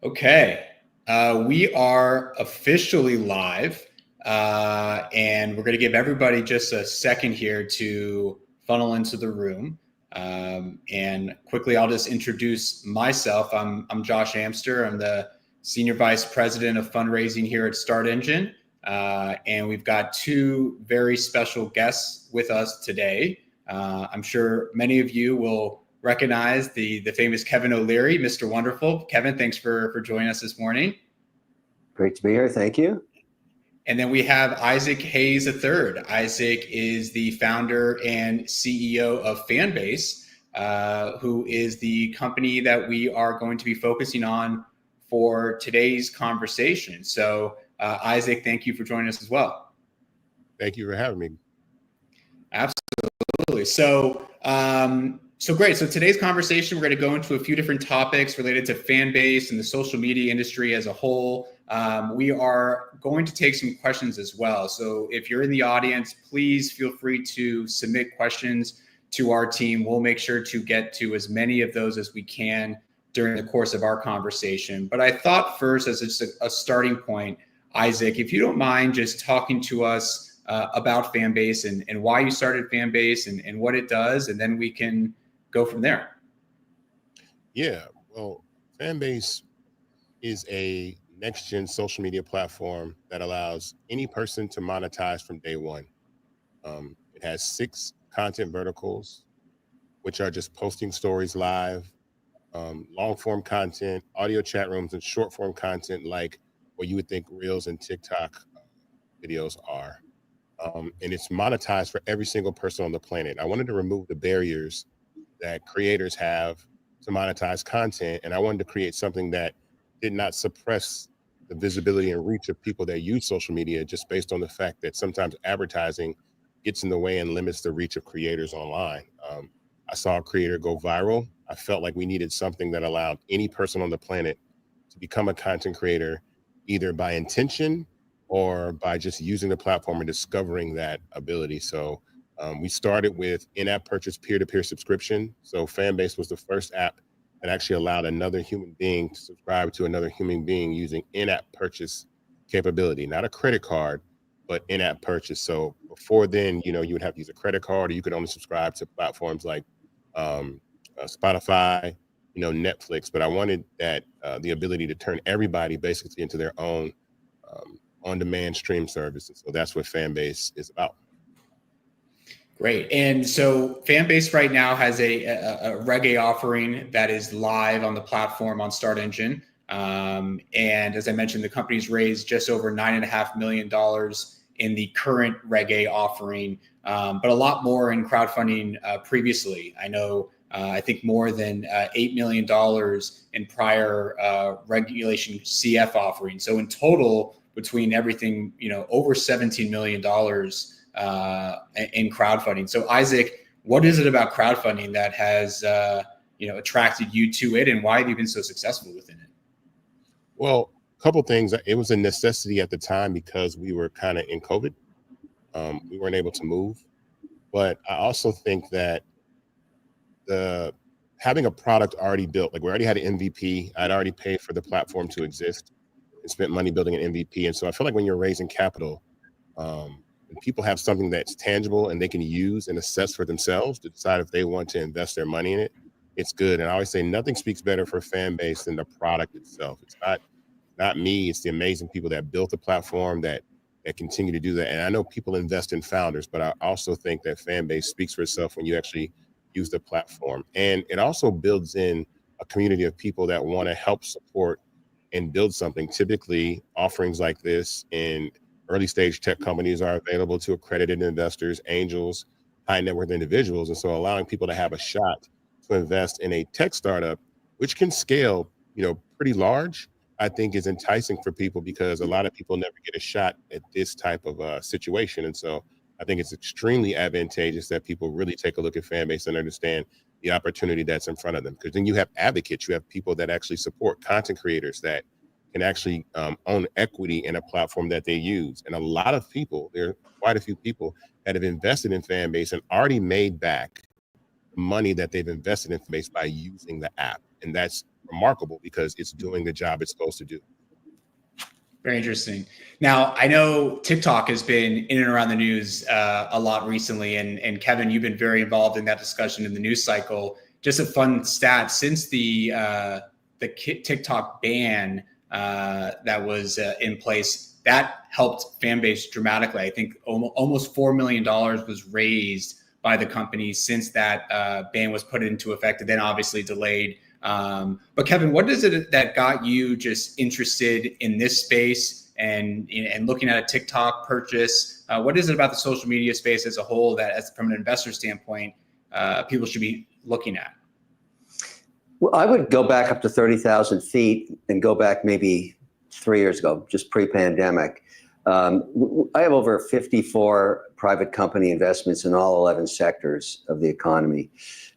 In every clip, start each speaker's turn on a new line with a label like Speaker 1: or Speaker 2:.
Speaker 1: Okay, we are officially live, and we're going to give everybody just a second here to funnel into the room. And quickly, I'll just introduce myself. I'm Josh Amster. I'm the Senior Vice President of Fundraising here at Start Engine, and we've got two very special guests with us today. I'm sure many of you will recognize the famous Kevin O'Leary, Mr. Wonderful. Kevin, thanks for joining us this morning.
Speaker 2: Great to be here. Thank you.
Speaker 1: And then we have Isaac Hayes III. Isaac is the founder and CEO of Fanbase, who is the company that we are going to be focusing on for today's conversation. So, Isaac, thank you for joining us as well.
Speaker 3: Thank you for having me.
Speaker 1: Absolutely. So great. So today's conversation, we're going to go into a few different topics related to Fanbase and the social media industry as a whole. We are going to take some questions as well. So if you're in the audience, please feel free to submit questions to our team. We'll make sure to get to as many of those as we can during the course of our conversation. But I thought first, as just a starting point, Isaac, if you don't mind just talking to us about Fanbase and why you started Fanbase and what it does, and then we can go from there.
Speaker 3: Yeah, well, Fanbase is a next-gen social media platform that allows any person to monetize from day one. It has 6 content verticals, which are just posting stories live, long-form content, audio chat rooms, and short-form content like what you would think Reels and TikTok videos are. And it's monetized for every single person on the planet. I wanted to remove the barriers that creators have to monetize content, and I wanted to create something that did not suppress the visibility and reach of people that use social media just based on the fact that sometimes advertising gets in the way and limits the reach of creators online. I saw a creator go viral. I felt like we needed something that allowed any person on the planet to become a content creator, either by intention or by just using the platform and discovering that ability. So we started with in-app purchase peer-to-peer subscription. So Fanbase was the first app that actually allowed another human being to subscribe to another human being using in-app purchase capability, not a credit card, but in-app purchase. So before then, you would have to use a credit card, or you could only subscribe to platforms like Spotify, Netflix. But I wanted that the ability to turn everybody basically into their own on-demand stream service. And so that's what Fanbase is about.
Speaker 1: Great. And so Fanbase right now has a reggae offering that is live on the platform on Start Engine. And as I mentioned, the company's raised just over $9.5 million in the current reggae offering, but a lot more in crowdfunding previously. I know, I think more than $8 million in prior regulation CF offerings. So in total, between everything, over $17 million in crowdfunding. So Isaac, what is it about crowdfunding that has attracted you to it, and why have you been so successful within it?
Speaker 3: Well, a couple things. It was a necessity at the time because we were kind of in COVID. We weren't able to move, but I also think that having a product already built, like we already had an MVP, I'd already paid for the platform to exist and spent money building an MVP. And so I feel like when you're raising capital, and people have something that's tangible and they can use and assess for themselves to decide if they want to invest their money in it, it's good. And I always say nothing speaks better for Fanbase than the product itself. It's not me, it's the amazing people that built the platform that continue to do that. And I know people invest in founders, but I also think that Fanbase speaks for itself when you actually use the platform. And it also builds in a community of people that want to help support and build something. Typically, offerings like this in early stage tech companies are available to accredited investors, angels, high net worth individuals. And so allowing people to have a shot to invest in a tech startup, which can scale, pretty large, I think is enticing for people because a lot of people never get a shot at this type of situation. And so I think it's extremely advantageous that people really take a look at Fanbase and understand the opportunity that's in front of them. Because then you have advocates, you have people that actually support content creators that can actually own equity in a platform that they use. And a lot of people, there are quite a few people that have invested in Fanbase and already made back money that they've invested in Fanbase by using the app. And that's remarkable because it's doing the job it's supposed to do.
Speaker 1: Very interesting. Now, I know TikTok has been in and around the news a lot recently, and Kevin, you've been very involved in that discussion in the news cycle. Just a fun stat: since the TikTok ban that was in place, that helped Fanbase dramatically. I think almost $4 million was raised by the company since that ban was put into effect, and then obviously delayed. But Kevin, what is it that got you just interested in this space and looking at a TikTok purchase? What is it about the social media space as a whole that, as from an investor standpoint, people should be looking at?
Speaker 2: Well, I would go back up to 30,000 feet and go back maybe 3 years ago, just pre-pandemic. I have over 54 private company investments in all 11 sectors of the economy.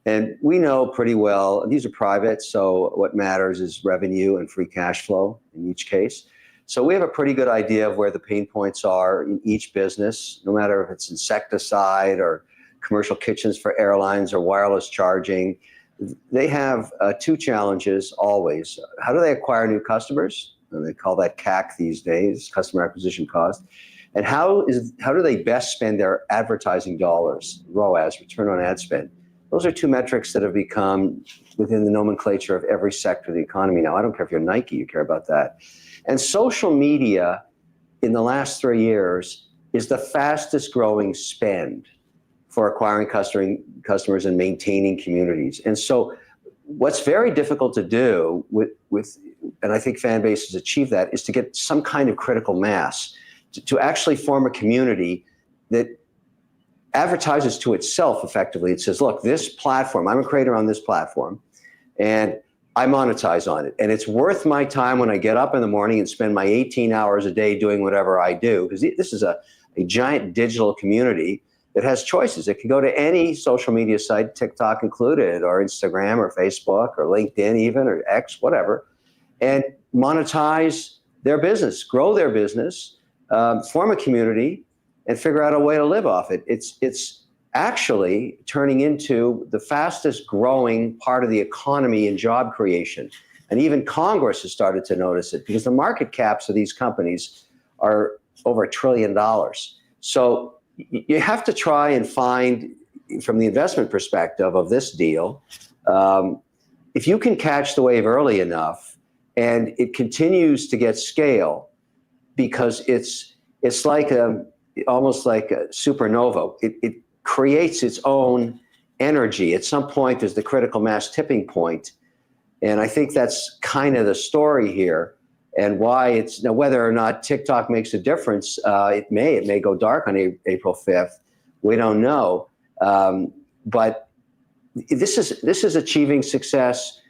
Speaker 2: And we know pretty well, these are private, so what matters is revenue and free cash flow in each case. So we have a pretty good idea of where the pain points are in each business, no matter if it's insecticide or commercial kitchens for airlines or wireless charging. They have two challenges always. How do they acquire new customers? And they call that CAC these days, customer acquisition cost. And how do they best spend their advertising dollars, ROAS, return on ad spend? Those are two metrics that have become within the nomenclature of every sector of the economy now. I don't care if you're Nike, you care about that. And social media in the last 3 years is the fastest growing spend for acquiring customers and maintaining communities. And so what's very difficult to do with and I think Fanbase has achieved that, is to get some kind of critical mass to actually form a community that advertises to itself effectively. It says, look, this platform, I'm a creator on this platform, and I monetize on it. And it's worth my time when I get up in the morning and spend my 18 hours a day doing whatever I do, because this is a giant digital community that has choices. It can go to any social media site, TikTok included, or Instagram or Facebook or LinkedIn even, or X, whatever, and monetize their business, grow their business, form a community, and figure out a way to live off it. It's actually turning into the fastest growing part of the economy in job creation. And even Congress has started to notice it, because the market caps of these companies are over $1 trillion. So you have to try and find, from the investment perspective of this deal, if you can catch the wave early enough and it continues to get scale, because it's like almost like a supernova. It creates its own energy. At some point, there's the critical mass tipping point. And I think that's kind of the story here, and why it's, now whether or not TikTok makes a difference, it may go dark on April 5th. We don't know. But this is achieving success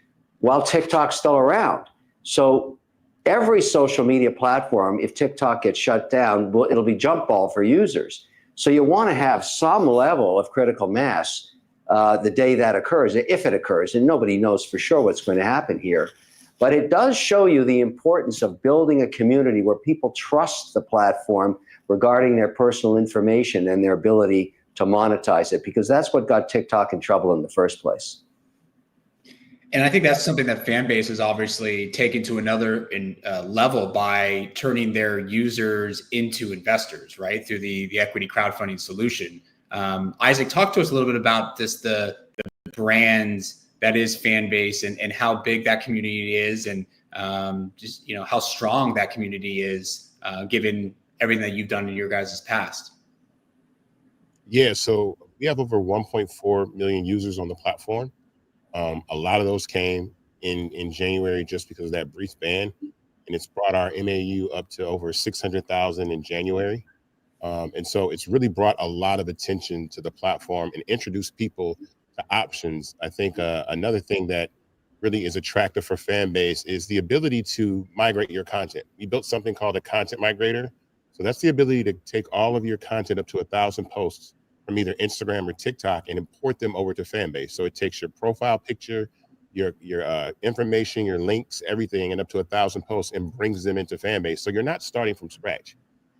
Speaker 2: while TikTok's still around. So every social media platform, if TikTok gets shut down, it'll be jump ball for users. So you want to have some level of critical mass the day that occurs, if it occurs, and nobody knows for sure what's going to happen here. But it does show you the importance of building a community where people trust the platform regarding their personal information and their ability to monetize it, because that's what got TikTok in trouble in the first place.
Speaker 1: And I think that's something that Fanbase has obviously taken to another level by turning their users into investors, right, through the equity crowdfunding solution. Isaac, talk to us a little bit about this, the brands that is Fanbase, and how big that community is, and just how strong that community is, given everything that you've done in your guys' past.
Speaker 3: Yeah, so we have over 1.4 million users on the platform. A lot of those came in January just because of that brief ban, and it's brought our MAU up to over 600,000 in January. And so it's really brought a lot of attention to the platform and introduced people to options. I think another thing that really is attractive for Fanbase is the ability to migrate your content. We built something called a content migrator. So that's the ability to take all of your content, up to 1,000 posts from either Instagram or TikTok, and import them over to Fanbase. So it takes your profile picture, your information, your links, everything, and up to 1,000 posts, and brings them into Fanbase. So you're not starting from scratch.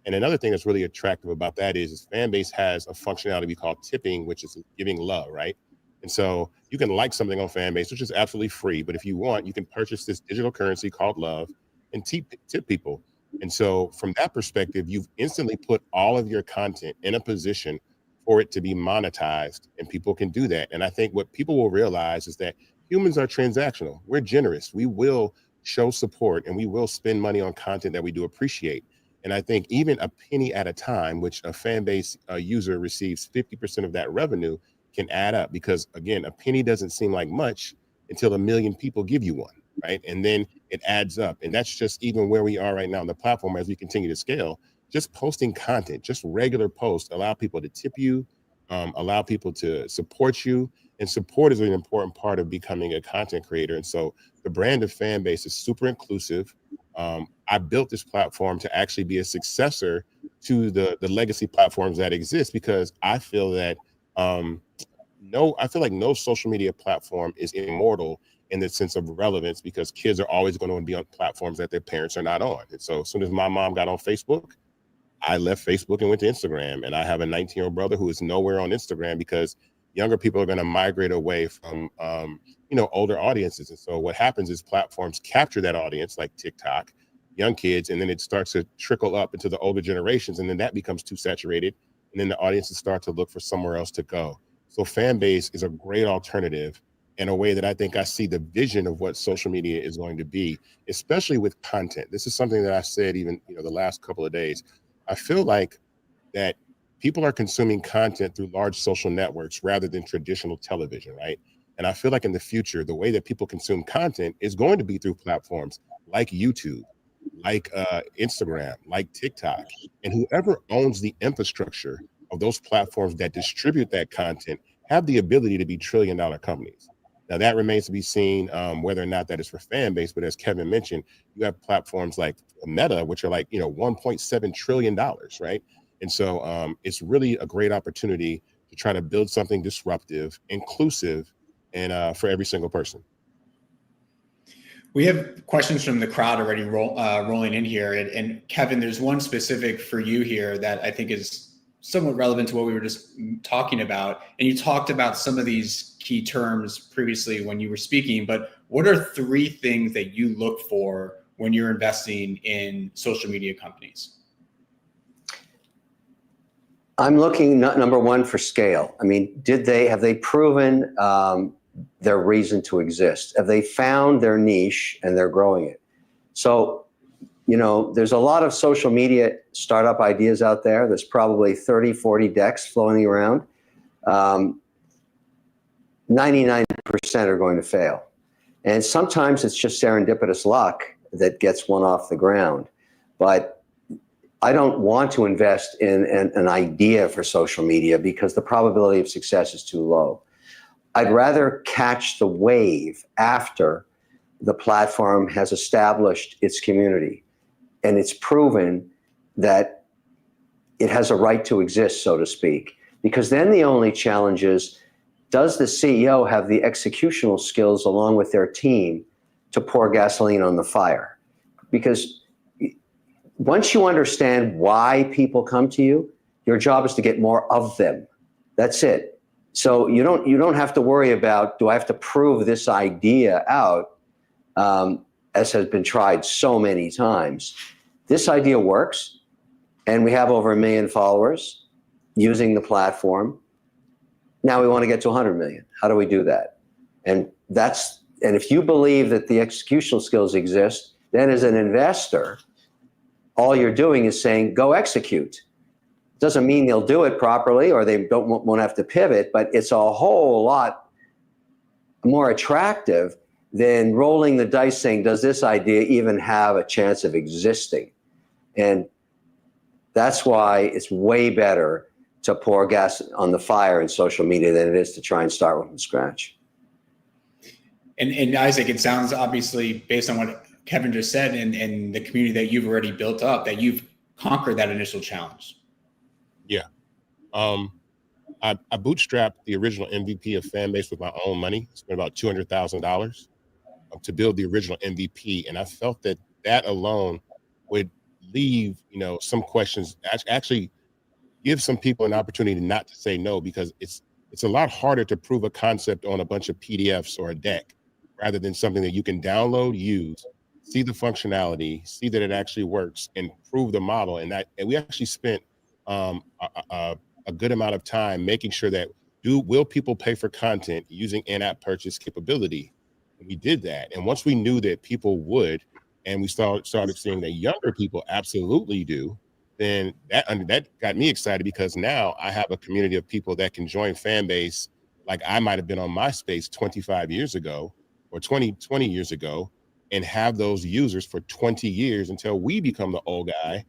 Speaker 3: And another thing that's really attractive about that is Fanbase has a functionality we call tipping, which is giving love, right? And so you can like something on Fanbase, which is absolutely free. But if you want, you can purchase this digital currency called love and tip people. And so from that perspective, you've instantly put all of your content in a position for it to be monetized, and people can do that. And I think what people will realize is that humans are transactional. We're generous. We will show support and we will spend money on content that we do appreciate. And I think even a penny at a time, which a Fanbase user receives 50% of that revenue, can add up, because again, a penny doesn't seem like much until 1 million people give you one, right? And then it adds up. And that's just even where we are right now on the platform as we continue to scale. Just posting content, just regular posts, allow people to tip you, allow people to support you. And support is an important part of becoming a content creator. And so the brand of Fanbase is super inclusive. I built this platform to actually be a successor to the legacy platforms that exist, because I feel that I feel like no social media platform is immortal in the sense of relevance, because kids are always going to be on platforms that their parents are not on. And so as soon as my mom got on Facebook, I left Facebook and went to Instagram. And I have a 19-year-old brother who is nowhere on Instagram, because younger people are going to migrate away from older audiences. And so what happens is platforms capture that audience, like TikTok, young kids, and then it starts to trickle up into the older generations, and then that becomes too saturated, and then the audiences start to look for somewhere else to go. So Fanbase is a great alternative in a way that I think I see the vision of what social media is going to be, especially with content. This is something that I said even the last couple of days. I feel like that people are consuming content through large social networks rather than traditional television, right? And I feel like in the future, the way that people consume content is going to be through platforms like YouTube, like Instagram, like TikTok, and whoever owns the infrastructure of those platforms that distribute that content have the ability to be trillion-dollar companies. Now that remains to be seen, whether or not that is for Fanbase. But as Kevin mentioned, you have platforms like Meta, which are like $1.7 trillion, right? And so it's really a great opportunity to try to build something disruptive, inclusive, and for every single person.
Speaker 1: We have questions from the crowd already rolling in here. And Kevin, there's one specific for you here that I think is somewhat relevant to what we were just talking about. And you talked about some of these key terms previously when you were speaking, but what are 3 things that you look for when you're investing in social media companies?
Speaker 2: I'm looking, number one, for scale. I mean, have they proven their reason to exist? Have they found their niche and they're growing it? So, there's a lot of social media startup ideas out there. There's probably 30, 40 decks floating around. 99% are going to fail. And sometimes it's just serendipitous luck that gets one off the ground. But I don't want to invest in an idea for social media because the probability of success is too low. I'd rather catch the wave after the platform has established its community and it's proven that it has a right to exist, so to speak. Because then the only challenge is, does the CEO have the executional skills along with their team to pour gasoline on the fire? Because once you understand why people come to you, your job is to get more of them. That's it. So you don't have to worry about, do I have to prove this idea out, as has been tried so many times. This idea works, and we have over 1 million followers using the platform. Now we want to get to 100 million. How do we do that? And if you believe that the executional skills exist, then as an investor, all you're doing is saying, go execute. Doesn't mean they'll do it properly or they won't have to pivot, but it's a whole lot more attractive than rolling the dice saying, does this idea even have a chance of existing? And that's why it's way better to pour gas on the fire in social media than it is to try and start from scratch.
Speaker 1: And Isaac, it sounds obviously, based on what Kevin just said and the community that you've already built up, that you've conquered that initial challenge.
Speaker 3: Yeah. I bootstrapped the original MVP of Fanbase with my own money. I spent about $200,000 to build the original MVP. And I felt that alone would leave, some questions, actually give some people an opportunity not to say no, because it's a lot harder to prove a concept on a bunch of PDFs or a deck rather than something that you can download, use, see the functionality, see that it actually works, and prove the model. And we actually spent a good amount of time making sure that will people pay for content using in-app purchase capability? And we did that. And once we knew that people would, and we started seeing that younger people absolutely do, then that got me excited, because now I have a community of people that can join Fanbase like I might have been on MySpace 25 years ago or 20 years ago, and have those users for 20 years until we become the old guy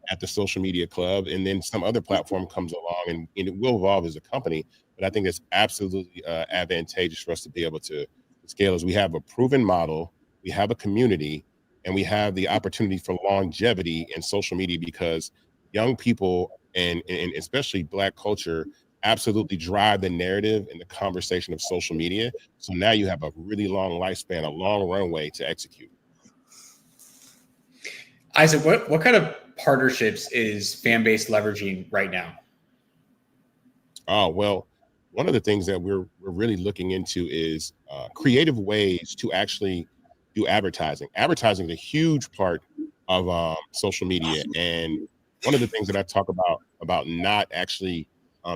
Speaker 3: at the social media club, and then some other platform comes along, and it will evolve as a company. But I think it's absolutely advantageous for us to be able to scale, as we have a proven model, we have a community, and we have the opportunity for longevity in social media, because young people and especially Black culture absolutely drive the narrative and the conversation of social media. So now you have a really long lifespan, a long runway to execute.
Speaker 1: Isaac, what kind of partnerships is Fanbase leveraging right now?
Speaker 3: Oh, well, one of the things that we're really looking into is creative ways to actually do advertising. Advertising is a huge part of social media. And one of the things that I talk about not actually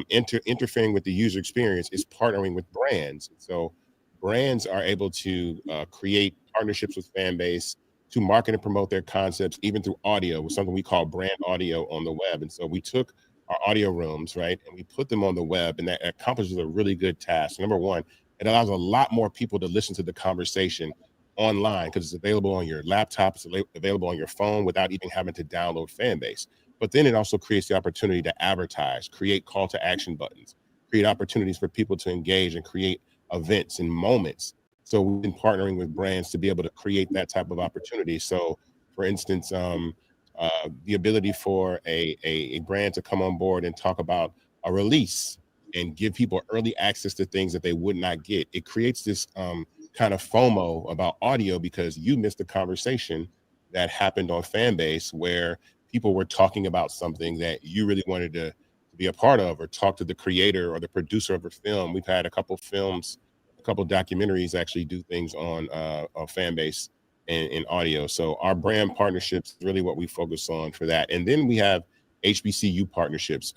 Speaker 3: interfering with the user experience is partnering with brands. So brands are able to create partnerships with Fanbase to market and promote their concepts, even through audio, with something we call brand audio on the web. And so we took our audio rooms, right, and we put them on the web, and that accomplishes a really good task. Number one, it allows a lot more people to listen to the conversation online, because it's available on your laptop, it's available on your phone without even having to download Fanbase. But then it also creates the opportunity to advertise, create call to action buttons, create opportunities for people to engage and create events and moments. So we've been partnering with brands to be able to create that type of opportunity. So for instance, the ability for a brand to come on board and talk about a release and give people early access to things that they would not get. It creates this kind of FOMO about audio, because you missed the conversation that happened on Fanbase where people were talking about something that you really wanted to be a part of, or talk to the creator or the producer of a film. We've had a couple documentaries actually do things on Fanbase in audio. So our brand partnerships is really what we focus on for that. And then we have HBCU partnerships.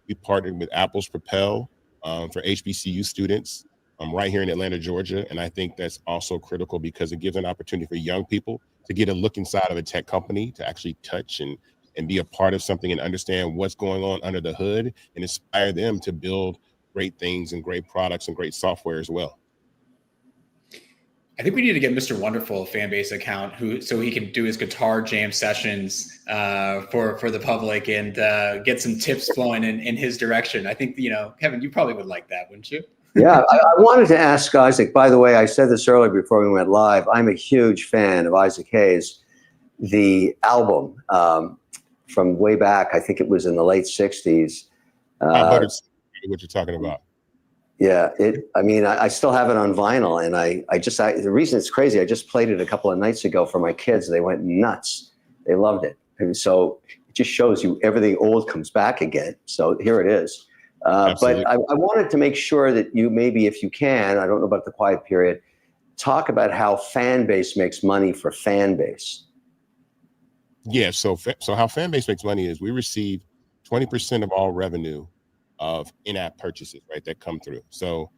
Speaker 3: We partnered with Apple's Propel for HBCU students right here in Atlanta, Georgia. And I think that's also critical, because it gives an opportunity for young people to get a look inside of a tech company, to actually touch and be a part of something and understand what's going on under the hood, and inspire them to build great things and great products and great software as well.
Speaker 1: I think we need to get Mr. Wonderful a Fanbase account so he can do his guitar jam sessions for the public and get some tips flowing in his direction. I think, Kevin, you probably would like that, wouldn't you?
Speaker 2: Yeah, I wanted to ask Isaac, by the way, I said this earlier before we went live, I'm a huge fan of Isaac Hayes. The album from way back, I think it was in the late 60s.
Speaker 3: What you're talking about.
Speaker 2: Yeah, I still have it on vinyl, and the reason it's crazy, I just played it a couple of nights ago for my kids. They went nuts. They loved it. And so it just shows you everything old comes back again. So here it is. But I wanted to make sure that you, maybe if you can, I don't know about the quiet period, talk about how Fanbase makes money for Fanbase.
Speaker 3: Yeah, so how Fanbase makes money is we receive 20% of all revenue of in-app purchases, right, that come through. So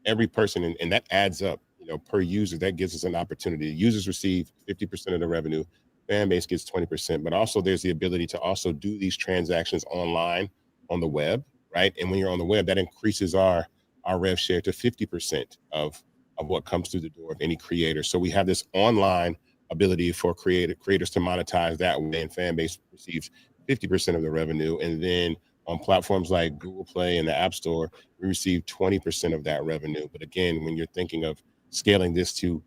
Speaker 3: every person, and that adds up, per user, that gives us an opportunity. Users receive 50% of the revenue, Fanbase gets 20%, but also there's the ability to also do these transactions online on the web, right? And when you're on the web, that increases our rev share to 50% of what comes through the door of any creator. So we have this online ability for creators to monetize that way, and Fanbase receives 50% of the revenue. And then on platforms like Google Play and the App Store, we receive 20% of that revenue. But again, when you're thinking of scaling this to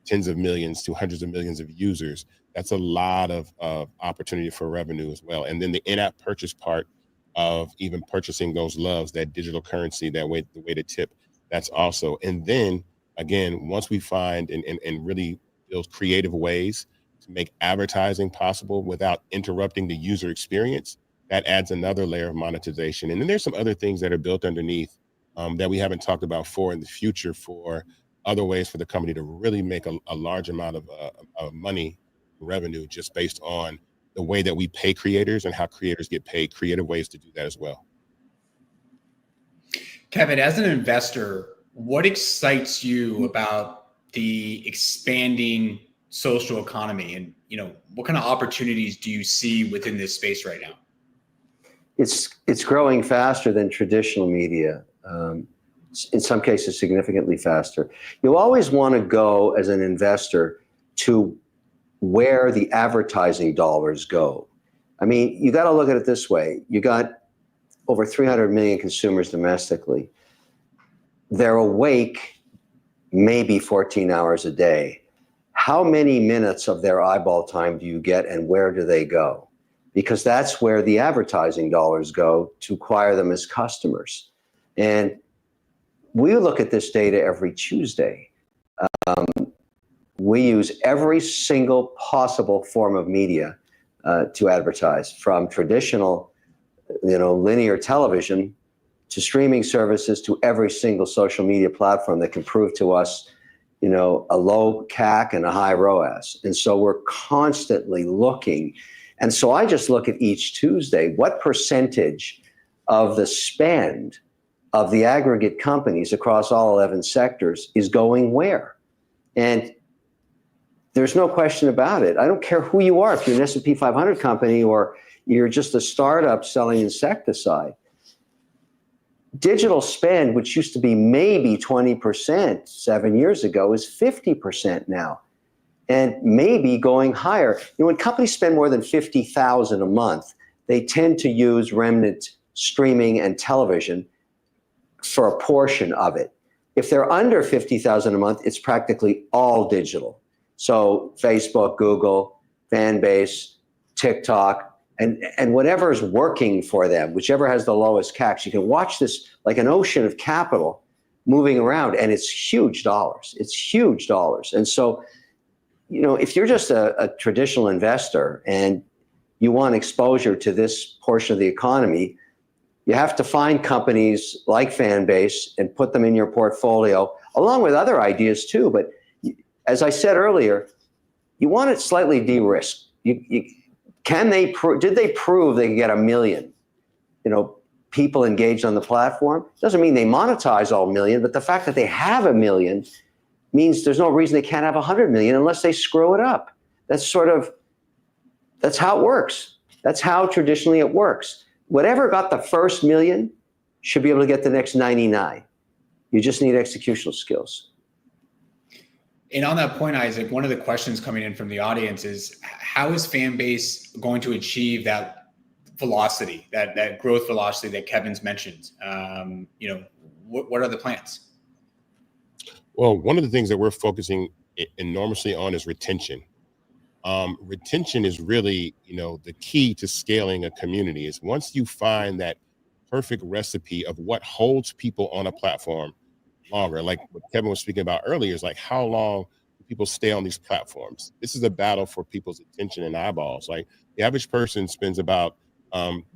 Speaker 3: tens of millions to hundreds of millions of users, that's a lot of opportunity for revenue as well. And then the in-app purchase part of even purchasing those loves, that digital currency, the way to tip, that's also. And then again, once we find and really build creative ways to make advertising possible without interrupting the user experience, that adds another layer of monetization. And then there's some other things that are built underneath that we haven't talked about for in the future for other ways for the company to really make a large amount of money revenue just based on the way that we pay creators and how creators get paid, creative ways to do that as well.
Speaker 1: Kevin, as an investor, what excites you about the expanding social economy, and what kind of opportunities do you see within this space right now?
Speaker 2: It's growing faster than traditional media. In some cases, significantly faster. You always want to go as an investor to where the advertising dollars go. I mean, you got to look at it this way. You got over 300 million consumers domestically. They're awake maybe 14 hours a day. How many minutes of their eyeball time do you get, and where do they go? Because that's where the advertising dollars go to acquire them as customers. And we look at this data every Tuesday. We use every single possible form of media to advertise, from traditional, linear television to streaming services to every single social media platform that can prove to us, a low CAC and a high ROAS. And so we're constantly looking. And so I just look at each Tuesday, what percentage of the spend of the aggregate companies across all 11 sectors is going where? And there's no question about it. I don't care who you are, if you're an S&P 500 company or you're just a startup selling insecticide. Digital spend, which used to be maybe 20% 7 years ago, is 50% now, and maybe going higher. When companies spend more than $50,000 a month, they tend to use remnant streaming and television for a portion of it. If they're under $50,000 a month, it's practically all digital. So Facebook, Google, Fanbase, TikTok, and whatever is working for them, whichever has the lowest CACs. You can watch this like an ocean of capital moving around, and it's huge dollars. It's huge dollars. And so, if you're just a traditional investor and you want exposure to this portion of the economy, you have to find companies like Fanbase and put them in your portfolio, along with other ideas too. But as I said earlier, you want it slightly de-risked. Did they prove they can get 1 million, people engaged on the platform? Doesn't mean they monetize all 1 million, but the fact that they have 1 million means there's no reason they can't have 100 million unless they screw it up. That's how it works. That's how traditionally it works. Whatever got the first 1 million should be able to get the next 99. You just need executional skills.
Speaker 1: And on that point, Isaac, one of the questions coming in from the audience is, how is Fanbase going to achieve that velocity, that growth velocity that Kevin's mentioned? What are the plans?
Speaker 3: Well, one of the things that we're focusing enormously on is retention. Retention is really, the key to scaling a community. Is once you find that perfect recipe of what holds people on a platform longer, like what Kevin was speaking about earlier, is like, how long do people stay on these platforms? This is a battle for people's attention and eyeballs. Like, the average person spends about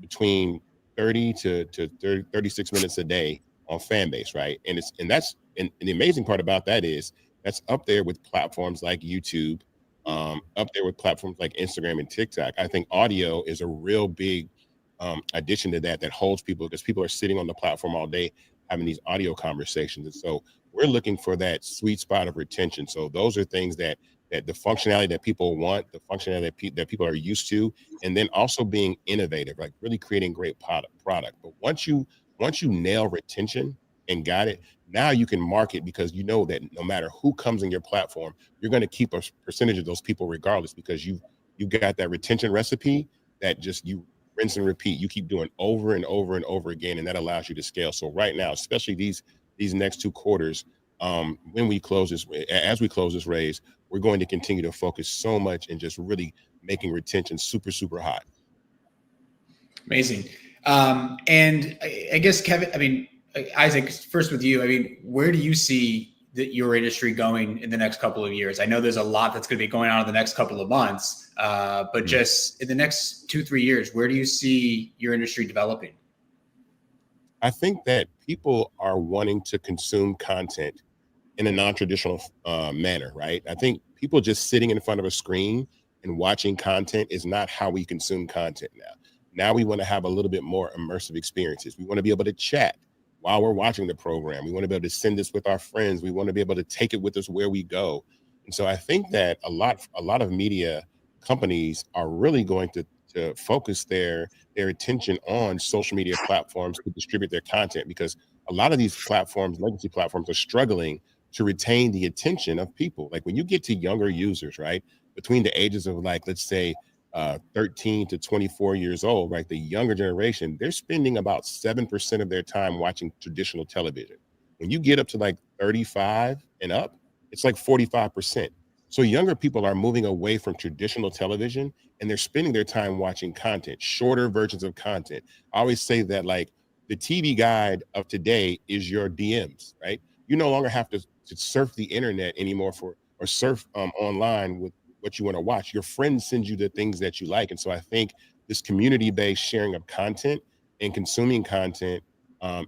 Speaker 3: between 30 to 36 minutes a day on Fanbase, right? And the amazing part about that is that's up there with platforms like YouTube, up there with platforms like Instagram and TikTok. I think audio is a real big addition to that holds people, because people are sitting on the platform all day having these audio conversations. And so we're looking for that sweet spot of retention. So those are things that the functionality that people want, the functionality that people are used to, and then also being innovative, like really creating great product. But once you nail retention and got it, now you can market, because you know that no matter who comes in your platform, you're going to keep a percentage of those people regardless, because you got that retention recipe that just you rinse and repeat. You keep doing over and over and over again, and that allows you to scale. So right now, especially these next 2 quarters, as we close this raise, we're going to continue to focus so much and just really making retention super, super high.
Speaker 1: Amazing. And I guess, Kevin, Isaac, first with you, where do you see your industry going in the next couple of years? I know there's a lot that's going to be going on in the next couple of months, but just in the next 2-3 years, where do you see your industry developing?
Speaker 3: I think that people are wanting to consume content in a non-traditional manner, right? I think people just sitting in front of a screen and watching content is not how we consume content now. Now we want to have a little bit more immersive experiences. We want to be able to chat while we're watching the program. We want to be able to send this with our friends. We want to be able to take it with us where we go. And so I think that a lot of media companies are really going to focus their attention on social media platforms to distribute their content, because a lot of these platforms, legacy platforms, are struggling to retain the attention of people. Like when you get to younger users, right, between the ages of, like, let's say 13 to 24 years old, right, the younger generation, they're spending about 7% of their time watching traditional television. When you get up to like 35 and up, it's like 45%. So younger people are moving away from traditional television and they're spending their time watching content, shorter versions of content. I always say that, like, the TV guide of today is your DMs, right? You no longer have to surf the internet anymore or surf online with what you want to watch. Your friends send you the things that you like. And so I think this community-based sharing of content and consuming content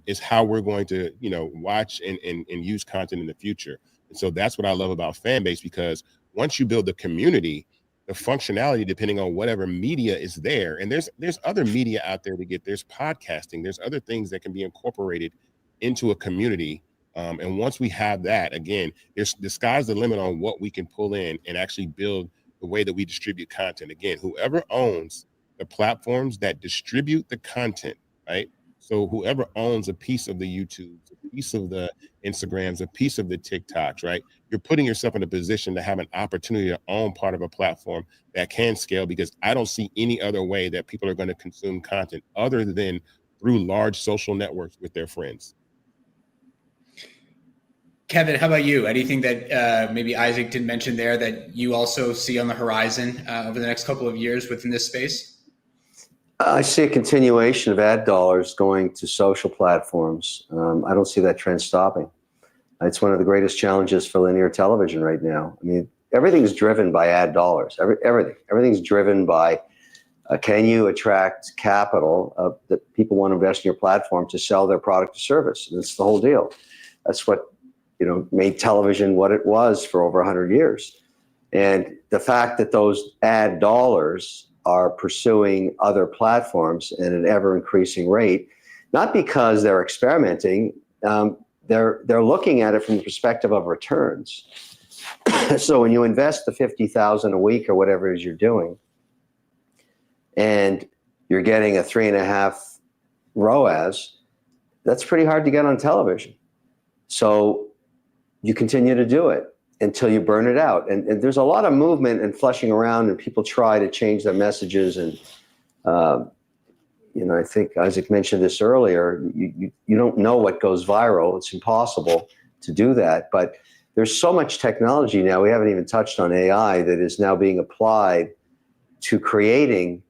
Speaker 3: is how we're going to, watch and use content in the future. And so that's what I love about Fanbase, because once you build the community, the functionality, depending on whatever media is there, and there's other media out there to get, there's podcasting, there's other things that can be incorporated into a community. And once we have that, again, the sky's the limit on what we can pull in and actually build the way that we distribute content. Again, whoever owns the platforms that distribute the content, right? So whoever owns a piece of the YouTube, a piece of the Instagrams, a piece of the TikToks, right? You're putting yourself in a position to have an opportunity to own part of a platform that can scale, because I don't see any other way that people are going to consume content other than through large social networks with their friends.
Speaker 1: Kevin, how about you? Anything that maybe Isaac didn't mention there that you also see on the horizon over the next couple of years within this space?
Speaker 2: I see a continuation of ad dollars going to social platforms. I don't see that trend stopping. It's one of the greatest challenges for linear television right now. I mean, everything's driven by ad dollars. Everything's driven by can you attract capital that people want to invest in your platform to sell their product or service? And that's the whole deal. That's what made television what it was for over 100 years. And the fact that those ad dollars are pursuing other platforms at an ever increasing rate, not because they're experimenting, they're looking at it from the perspective of returns. So when you invest the $50,000 a week or whatever it is you're doing, and you're getting a 3.5 ROAS, that's pretty hard to get on television. So you continue to do it until you burn it out. And there's a lot of movement and flushing around, and people try to change their messages. And, I think Isaac mentioned this earlier, you don't know what goes viral. It's impossible to do that. But there's so much technology now, we haven't even touched on AI, that is now being applied to creating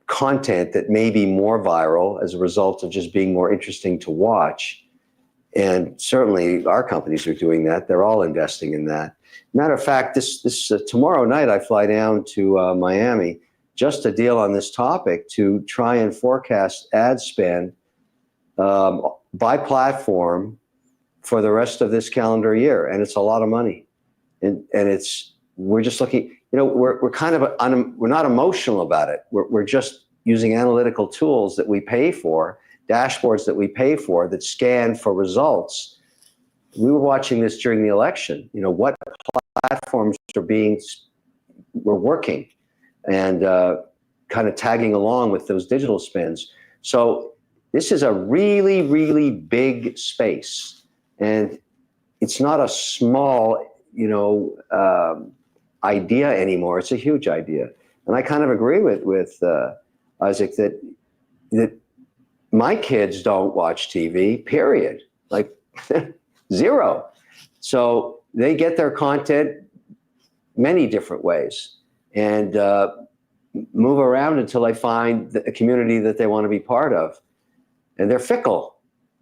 Speaker 2: content that may be more viral as a result of just being more interesting to watch. And certainly our companies are doing that. They're all investing in that. Matter of fact, this tomorrow night I fly down to Miami just to deal on this topic, to try and forecast ad spend by platform for the rest of this calendar year. And it's a lot of money. And we're just looking, we're kind of, we're not emotional about it. We're just using analytical tools that we pay for, dashboards that we pay for, that scan for results. We were watching this during the election. What platforms were working, and kind of tagging along with those digital spends. So this is a really, really big space, and it's not a small, idea anymore. It's a huge idea, and I kind of agree with Isaac that my kids don't watch TV, period. Like zero. So they get their content many different ways, and move around until they find a community that they want to be part of. And they're fickle.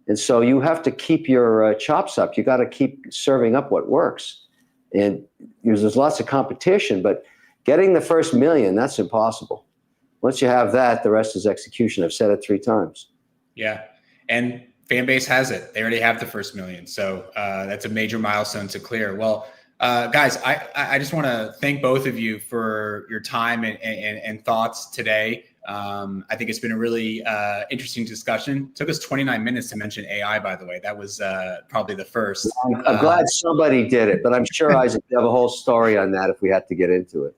Speaker 2: And so you have to keep your chops up. You got to keep serving up what works. And there's lots of competition, but getting the first million, that's impossible. Once you have that, the rest is execution. I've said it 3 times.
Speaker 1: Yeah. And Fanbase has it. They already have the first million. So that's a major milestone to clear. Well, guys, I just want to thank both of you for your time and thoughts today. I think it's been a really interesting discussion. It took us 29 minutes to mention AI, by the way. That was probably the first.
Speaker 2: I'm glad somebody did it, but I'm sure, Isaac, you have a whole story on that if we had to get into it.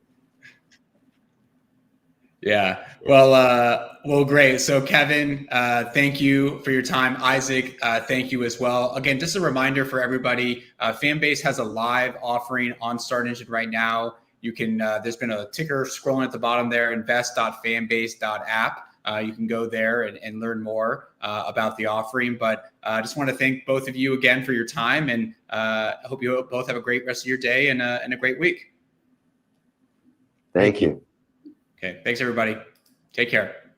Speaker 1: Yeah. Well, great. So Kevin, thank you for your time. Isaac, thank you as well. Again, just a reminder for everybody, Fanbase has a live offering on Start Engine right now. You can, there's been a ticker scrolling at the bottom there, invest.fanbase.app. You can go there and learn more about the offering. But I just want to thank both of you again for your time, and I hope you both have a great rest of your day and a great week.
Speaker 2: Thank you.
Speaker 1: Okay, thanks everybody. Take care.